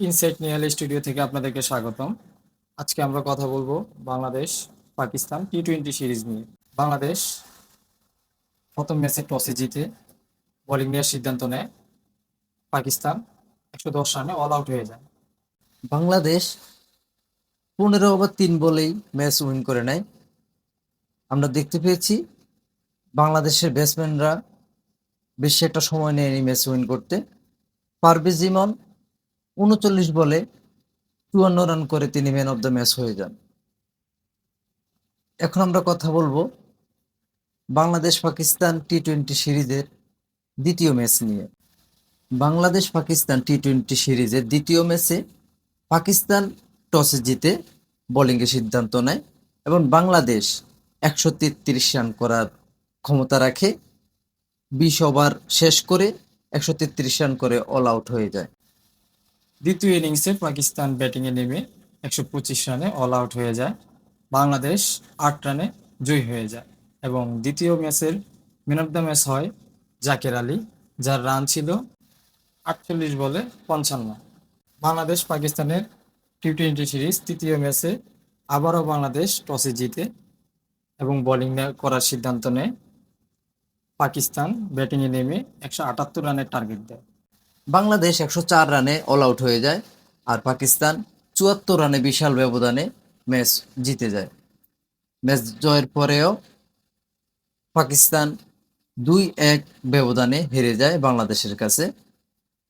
Insight Nihal studio থেকে আপনাদেরকে স্বাগতম। আজকে আমরা কথা বলবো বাংলাদেশ পাকিস্তান টি-20 সিরিজ নিয়ে। বাংলাদেশ প্রথম ম্যাচে টসে জিতে বোলিং নেওয়ার সিদ্ধান্ত নেয়। পাকিস্তান 110 রানে অল আউট হয়ে যায়। বাংলাদেশ 15 ওভার 3 বলেই ম্যাচ উইন করে নেয়। আমরা দেখতে পেয়েছি বাংলাদেশের ব্যাটসম্যানরা বেশি একটা সময় নেয়নি ম্যাচ উইন করতে। পারভেজ ইমন 39 বলে 54 রান করে তিনি ম্যান অফ দ্য ম্যাচ হয়ে যান। এখন আমরা কথা বলবো বাংলাদেশ পাকিস্তান টি-20 সিরিজের দ্বিতীয় ম্যাচ নিয়ে। বাংলাদেশ পাকিস্তান টি-20 সিরিজের দ্বিতীয় ম্যাচে পাকিস্তান টসে জিতে বোলিংয়ের সিদ্ধান্ত নেয় এবং বাংলাদেশ 133 রান করার ক্ষমতা রাখে। 20 ওভার শেষ করে 133 রান করে অল আউট হয়ে যায়। দ্বিতীয় ইনিংসে পাকিস্তান ব্যাটিংয়ে নেমে 125 রানে অল আউট হয়ে যায়। বাংলাদেশ 8 রানে জয়ী হয়ে যায় এবং দ্বিতীয় ম্যাচের ম্যান অফ দ্য ম্যাচ হয় জাকের আলী, যার রান ছিল 48 বলে 55। বাংলাদেশ পাকিস্তানের টি-20 সিরিজ তৃতীয় ম্যাচে আবারও বাংলাদেশ টসে জিতে এবং বোলিং করার সিদ্ধান্ত নেয়। পাকিস্তান ব্যাটিংয়ে নেমে 178 রানের টার্গেট দেয়। বাংলাদেশ 104 রানে অল আউট হয়ে যায় আর পাকিস্তান 74 রানে বিশাল ব্যবধানে ম্যাচ জিতে যায়। ম্যাচ জয়ের পরেও পাকিস্তান 2-1 ব্যবধানে হেরে যায় বাংলাদেশের কাছে।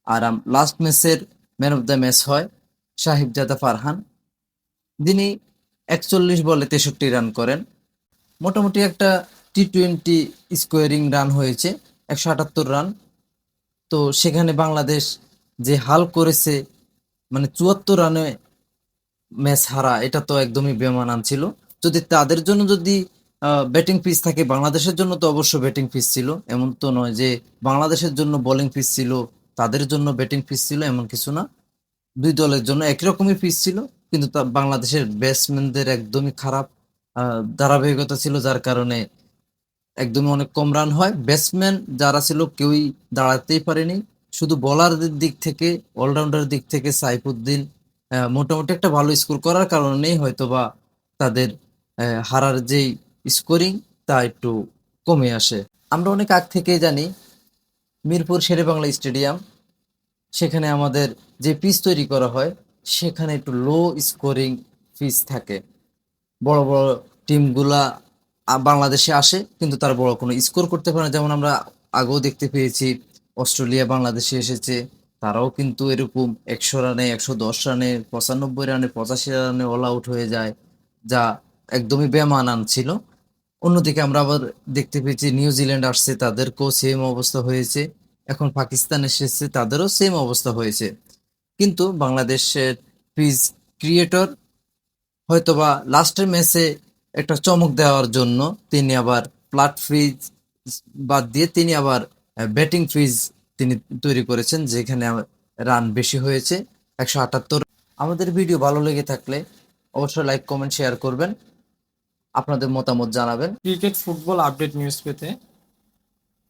আর লাস্ট ম্যাচের ম্যান অফ দ্য ম্যাচ হয় সাহিবজাদা ফারহান। তিনি 41 বলে 63 রান করেন। মোটামুটি একটা টি-20 স্কোয়ারিং রান হয়েছে 178 রান। তো সেখানে বাংলাদেশ যে হাল করেছে, মানে 74 রানে ম্যাচ হারা, এটা তো একদমই বেমানান ছিল। যদি তাদের জন্য যদি ব্যাটিং পিচ থাকে, বাংলাদেশের জন্য তো অবশ্য ব্যাটিং পিচ ছিল। এমন তো নয় যে বাংলাদেশের জন্য বোলিং পিচ ছিল, তাদের জন্য ব্যাটিং পিচ ছিল, এমন কিছু না। দুই দলের জন্য একই রকমই পিচ ছিল, কিন্তু বাংলাদেশের ব্যাটসম্যানদের একদমই খারাপ ধারাবাহিকতা ছিল, যার কারণে একদমই অনেক কম রান হয়। ব্যাটসম্যান যারা ছিল কেউই দাঁড়াতেই পারেনি। শুধু বোলারদের দিক থেকে, অলরাউন্ডার দিক থেকে সাইফুদ্দিন মোটামুটি একটা ভালো স্কোর করার কারণেই হয়তোবা তাদের হারার যেই স্কোরিং তা একটু কমে আসে। আমরা অনেক আগ থেকেই জানি মিরপুর শেরেবাংলা স্টেডিয়াম, সেখানে আমাদের যে পিচ তৈরি করা হয় সেখানে একটু লো স্কোরিং পিচ থাকে। বড় বড় টিমগুলা বাংলাদেশে আসে কিন্তু তারা বড় কোনো স্কোর করতে পারে না। যেমন আমরা আগেও দেখতে পেয়েছি অস্ট্রেলিয়া বাংলাদেশে এসেছে, তারাও কিন্তু এরকম 100 রানে, 110 রানে, 95 রানে, 85 রানে অল আউট হয়ে যায়, যা একদমই বেমানান ছিল। অন্যদিকে আমরা আবার দেখতে পেয়েছি নিউজিল্যান্ড আসছে, তাদেরকেও সেম অবস্থা হয়েছে। এখন পাকিস্তান এসেছে, তাদেরও সেম অবস্থা হয়েছে। কিন্তু বাংলাদেশের পিচ ক্রিয়েটর হয়তোবা লাস্টের ম্যাচে একটা চমক দেওয়ার জন্য তিনি আবার ফ্ল্যাট ফ্রিজ বাদ দিয়ে তিনি আবার ব্যাটিং ফ্রিজ তিনি তৈরি করেছেন, যেখানে রান বেশি হয়েছে 178। আমাদের ভিডিও ভালো লেগে থাকলে অবশ্যই লাইক, কমেন্ট, শেয়ার করবেন, আপনাদের মতামত জানাবেন। ক্রিকেট, ফুটবল আপডেট নিউজ পেতে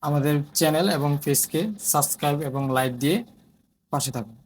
আমাদের চ্যানেল এবং পেজকে সাবস্ক্রাইব এবং লাইক দিয়ে পাশে থাকুন।